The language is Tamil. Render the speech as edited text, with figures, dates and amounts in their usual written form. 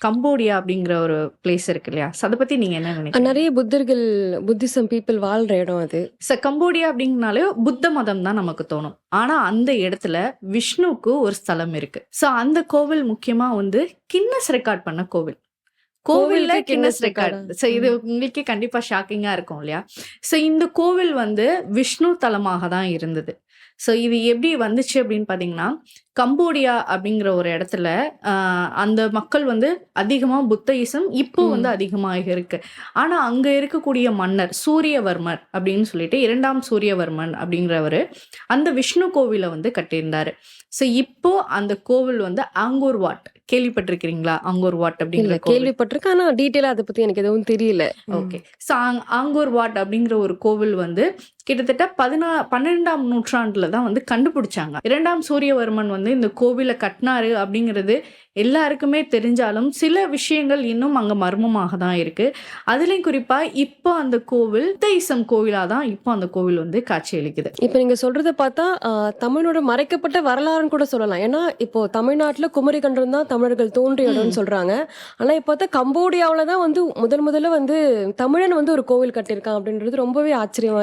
கம்போடியா அப்படிங்கிற ஒரு பிளேஸ் இருக்கு இல்லையா? அத பத்தி நீங்க என்ன நினைக்கிறீங்க? நிறைய புத்திசம் பீப்புள் வாழ்ற இடம் அது. கம்போடியா அப்படிங்கனாலே புத்த மதம் தான் நமக்கு தோணும். ஆனா அந்த இடத்துல விஷ்ணுவுக்கு ஒரு ஸ்தலம் இருக்கு. அந்த கோவில் முக்கியமா வந்து கின்னஸ் ரெக்கார்ட் பண்ண கோவில். கோவில்ல கோவிலுக்கு கின்னஸ் கின்னஸ் ரெக்கார்ட். ரெக்கார்டா? இது உங்களுக்கே கண்டிப்பா ஷாக்கிங்கா இருக்கும் இல்லையா? இந்த கோவில் வந்து விஷ்ணு தலமாக தான் இருந்தது. இது எப்படி வந்துச்சு அப்படின்னு பார்த்தீங்கன்னா, கம்போடியா அப்படிங்கிற ஒரு இடத்துல அந்த மக்கள் வந்து அதிகமா புத்தயிசம் இப்போ வந்து அதிகமாக இருக்கு. ஆனா அங்க இருக்கக்கூடிய மன்னர் சூரியவர்மர் அப்படின்னு சொல்லிட்டு 2ஆம் சூரியவர்மன் அப்படிங்கிறவரு அந்த விஷ்ணு கோவில வந்து கட்டியிருந்தாரு. இப்போ அந்த கோவில் வந்து ஆங்கூர் வாட் கேள்விப்பட்டிருக்கிறீங்களா? ஆங்கூர் வாட் இல்ல அப்படிங்கிற கோவில். கேள்விப்பட்டிருக்கேன். ஆனா டீட்டெயிலா அத பத்தி எனக்கு எதுவும் தெரியல. ஓகே. ஆங்கூர் வாட் அப்படிங்கிற ஒரு கோவில் வந்து கிட்டத்தட்ட 12ஆம் நூற்றாண்டுல தான் வந்து கண்டுபிடிச்சாங்க. 2ஆம் சூரியவர்மன் வந்து இந்த கோவில கட்டினாரு அப்படிங்கிறது எல்லாருக்குமே தெரிஞ்சாலும் சில விஷயங்கள் இன்னும் அங்க மர்மமாக தான் இருக்கு. அதுலயும் குறிப்பா இப்போ அந்த கோவில் புத்தயிசம் கோவிலா தான் இப்போ அந்த கோவில் வந்து காட்சியளிக்குது. இப்ப நீங்க சொல்றத பார்த்தா தமிழோட மறைக்கப்பட்ட வரலாறுன்னு கூட சொல்லலாம். ஏன்னா இப்போ தமிழ்நாட்டுல குமரிக்கண்டம் தான் தமிழர்கள் தோன்றிய இடம்னு சொல்றாங்க. ஆனா இப்ப பார்த்தா கம்போடியாவுல தான் வந்து முதல்ல வந்து தமிழன் வந்து ஒரு கோவில் கட்டியிருக்கான் அப்படின்றது ரொம்பவே ஆச்சரியமா